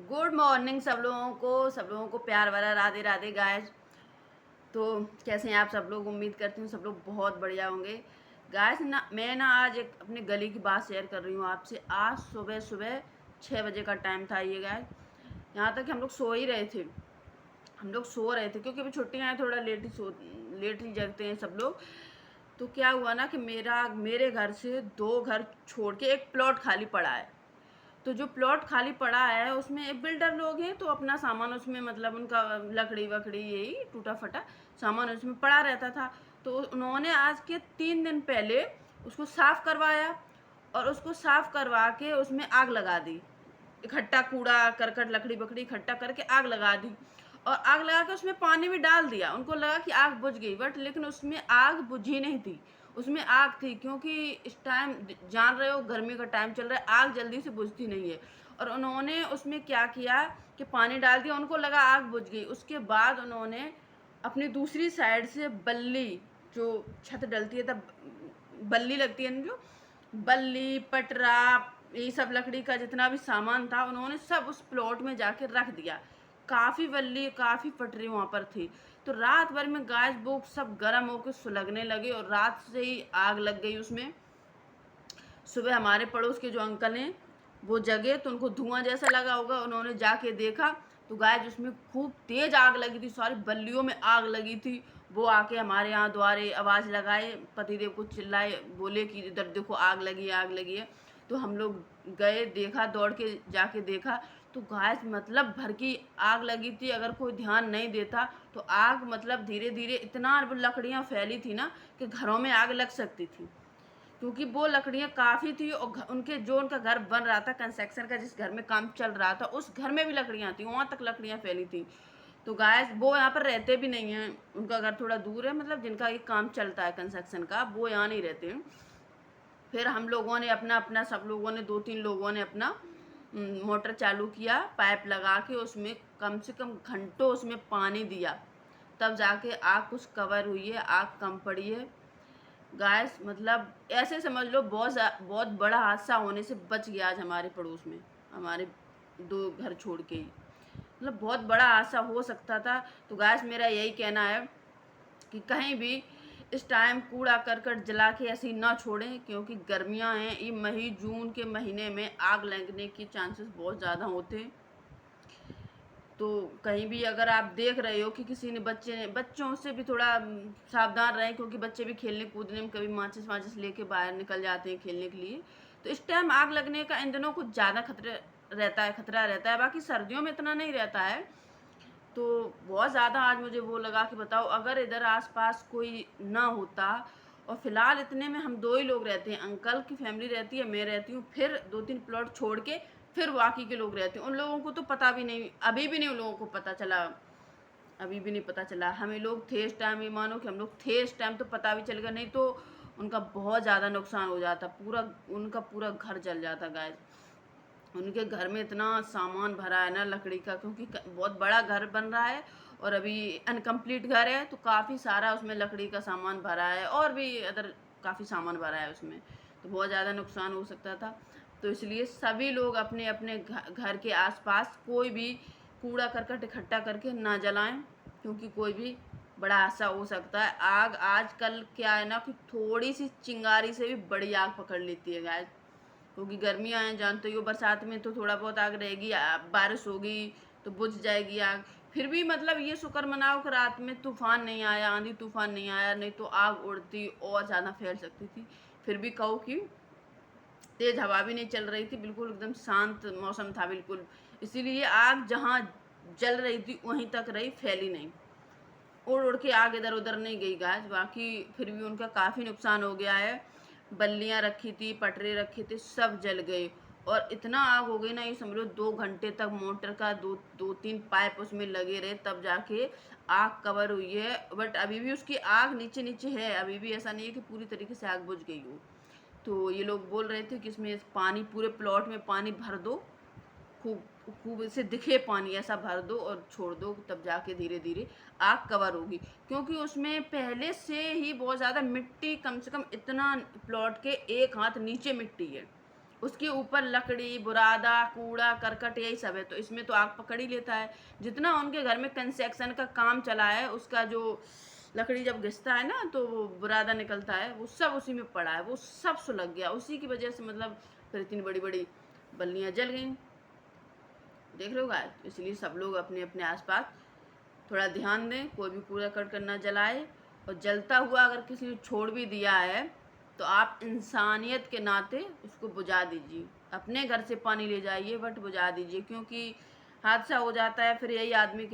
Good morning सब लोगों को प्यार भरा राधे राधे गाइस। तो कैसे हैं आप सब लोग? उम्मीद करती हूँ सब लोग बहुत बढ़िया होंगे। गाइस ना मैं ना आज एक अपने गली की बात शेयर कर रही हूँ आपसे। आज सुबह सुबह 6 बजे का टाइम था ये गाइस। यहाँ तक कि हम लोग सो ही रहे थे। हम लोग सो रहे थे क्योंकि अभी छुट्टियाँ हैं, थोड़ा लेट ही जगते हैं सब लोग। तो क्या हुआ ना कि मेरे घर से 2 घर छोड़ के एक प्लॉट खाली पड़ा है। तो जो प्लॉट खाली पड़ा है उसमें बिल्डर लोग हैं, तो अपना सामान उसमें मतलब उनका लकड़ी वकड़ी यही टूटा फटा सामान उसमें पड़ा रहता था। तो उन्होंने आज के 3 दिन पहले उसको साफ करवाया और उसको साफ करवा के उसमें आग लगा दी। इकट्ठा कूड़ा करकट लकड़ी बकड़ी इकट्ठा करके आग लगा दी और आग लगा के उसमें पानी भी डाल दिया। उनको लगा कि आग बुझ गई, बट लेकिन उसमें आग बुझी नहीं थी। उसमें आग थी, क्योंकि इस टाइम जान रहे हो गर्मी का टाइम चल रहा है, आग जल्दी से बुझती नहीं है। और उन्होंने उसमें क्या किया कि पानी डाल दिया, उनको लगा आग बुझ गई। उसके बाद उन्होंने अपनी दूसरी साइड से बल्ली, जो छत डलती है तब बल्ली लगती है ना, जो बल्ली पटरा ये सब लकड़ी का जितना भी सामान था उन्होंने सब उस प्लॉट में जाके रख दिया। काफ़ी बल्ली काफ़ी पटरी वहाँ पर थी। तो रात भर में गैस वो सब गर्म होकर सुलगने लगे और रात से ही आग लग गई उसमें। सुबह हमारे पड़ोस के जो अंकल हैं वो जगे तो उनको धुआं जैसा लगा होगा, उन्होंने जाके देखा तो गाय उसमें खूब तेज आग लगी थी, सारी बल्लियों में आग लगी थी। वो आके हमारे यहाँ द्वारे आवाज़ लगाए, पतिदेव को चिल्लाए, बोले कि इधर देखो आग लगी है आग लगी है। तो हम लोग गए, देखा, दौड़ के जाके देखा तो गाय मतलब भर की आग लगी थी। अगर कोई ध्यान नहीं देता तो आग मतलब धीरे धीरे इतना लकड़ियाँ फैली थी ना कि घरों में आग लग सकती थी। क्योंकि वो लकड़ियाँ काफ़ी थी और उनके जो उनका घर बन रहा था कंस्ट्रक्शन का, जिस घर में काम चल रहा था उस घर में भी लकड़ियाँ थी, वहाँ तक लकड़ियाँ फैली थी। तो गाय वो यहाँ पर रहते भी नहीं हैं, उनका घर थोड़ा दूर है, मतलब जिनका ये काम चलता है कंस्ट्रक्शन का वो यहाँ नहीं रहते हैं। फिर हम लोगों ने अपना अपना सब लोगों ने 2-3 लोगों ने अपना मोटर चालू किया, पाइप लगा के उसमें कम से कम घंटों उसमें पानी दिया, तब जाके आग कुछ कवर हुई है, आग कम पड़ी है। गैस मतलब ऐसे समझ लो बहुत बड़ा हादसा होने से बच गया आज हमारे पड़ोस में, हमारे 2 घर छोड़ के ही। मतलब बहुत बड़ा हादसा हो सकता था। तो गैस मेरा यही कहना है कि कहीं भी इस टाइम कूड़ा करकट जला के ऐसे ना छोड़ें, क्योंकि गर्मियां हैं, ये मई जून के महीने में आग लगने के चांसेस बहुत ज़्यादा होते हैं। तो कहीं भी अगर आप देख रहे हो कि किसी ने बच्चों से भी थोड़ा सावधान रहें, क्योंकि बच्चे भी खेलने कूदने में कभी माचिस वाचिस लेके बाहर निकल जाते हैं खेलने के लिए। तो इस टाइम आग लगने का इन दिनों कुछ ज़्यादा खतरा रहता है, बाकी सर्दियों में इतना नहीं रहता है। तो बहुत ज़्यादा आज मुझे वो लगा कि बताओ अगर इधर आसपास कोई ना होता। और फिलहाल इतने में हम 2 ही लोग रहते हैं, अंकल की फैमिली रहती है, मैं रहती हूँ, फिर 2-3 प्लॉट छोड़ के फिर बाकी के लोग रहते हैं। उन लोगों को तो पता भी नहीं, अभी भी नहीं उन लोगों को पता चला, अभी भी नहीं पता चला। हमें लोग थे इस टाइम, ये मानो कि हम लोग थे इस टाइम तो पता भी चल गया, नहीं तो उनका बहुत ज़्यादा नुकसान हो जाता, पूरा उनका पूरा घर जल जाता गाइस। उनके घर में इतना सामान भरा है ना लकड़ी का, क्योंकि बहुत बड़ा घर बन रहा है और अभी अनकम्प्लीट घर है, तो काफ़ी सारा उसमें लकड़ी का सामान भरा है और भी अदर काफ़ी सामान भरा है उसमें। तो बहुत ज़्यादा नुकसान हो सकता था। तो इसलिए सभी लोग अपने अपने घर के आसपास कोई भी कूड़ा करकट इकट्ठा करके ना जलाएं, क्योंकि कोई भी बड़ा हादसा हो सकता है। आग आजकल क्या है ना कि थोड़ी सी चिंगारी से भी बड़ी आग पकड़ लेती है गाय, क्योंकि गर्मियाँ हैं जानते हो, बरसात में तो थोड़ा बहुत आग रहेगी, बारिश होगी तो बुझ जाएगी आग। फिर भी मतलब ये शुक्र मनाओ कि रात में तूफान नहीं आया, आंधी तूफान नहीं आया, नहीं तो आग उड़ती और ज़्यादा फैल सकती थी। फिर भी कहो कि तेज हवा भी नहीं चल रही थी, बिल्कुल एकदम शांत मौसम था बिल्कुल। इसीलिए आग जहाँ जल रही थी वहीं तक रही, फैली नहीं, उड़ उड़ के आग इधर उधर नहीं गई गैस। बाकी फिर भी उनका काफ़ी नुकसान हो गया है। बल्लियाँ रखी थी, पटरे रखे थे, सब जल गए। और इतना आग हो गई ना, ये समझ लो 2 घंटे तक मोटर का दो तीन पाइप उसमें लगे रहे तब जाके आग कवर हुई है। बट अभी भी उसकी आग नीचे नीचे है, अभी भी ऐसा नहीं है कि पूरी तरीके से आग बुझ गई हो। तो ये लोग बोल रहे थे कि इसमें पानी पूरे प्लॉट में पानी भर दो, खूब खूब इसे दिखे पानी ऐसा भर दो और छोड़ दो, तब जाके धीरे धीरे आग कवर होगी। क्योंकि उसमें पहले से ही बहुत ज़्यादा मिट्टी, कम से कम इतना प्लॉट के 1 हाथ नीचे मिट्टी है, उसके ऊपर लकड़ी, बुरादा, कूड़ा करकट यही सब है, तो इसमें तो आग पकड़ ही लेता है। जितना उनके घर में कंस्ट्रक्शन का काम चला है, उसका जो लकड़ी जब घिसता है ना तो वो बुरादा निकलता है, वो सब उसी में पड़ा है, वो सब सुलग गया उसी की वजह से। मतलब फिर इतनी बड़ी बड़ी बल्लियाँ जल गई, देख रहे हो गाइस। इसलिए सब लोग अपने अपने आसपास थोड़ा ध्यान दें, कोई भी कूड़ा करकट ना जलाए, और जलता हुआ अगर किसी ने छोड़ भी दिया है तो आप इंसानियत के नाते उसको बुझा दीजिए। अपने घर से पानी ले जाइए बट बुझा दीजिए, क्योंकि हादसा हो जाता है फिर यही आदमी के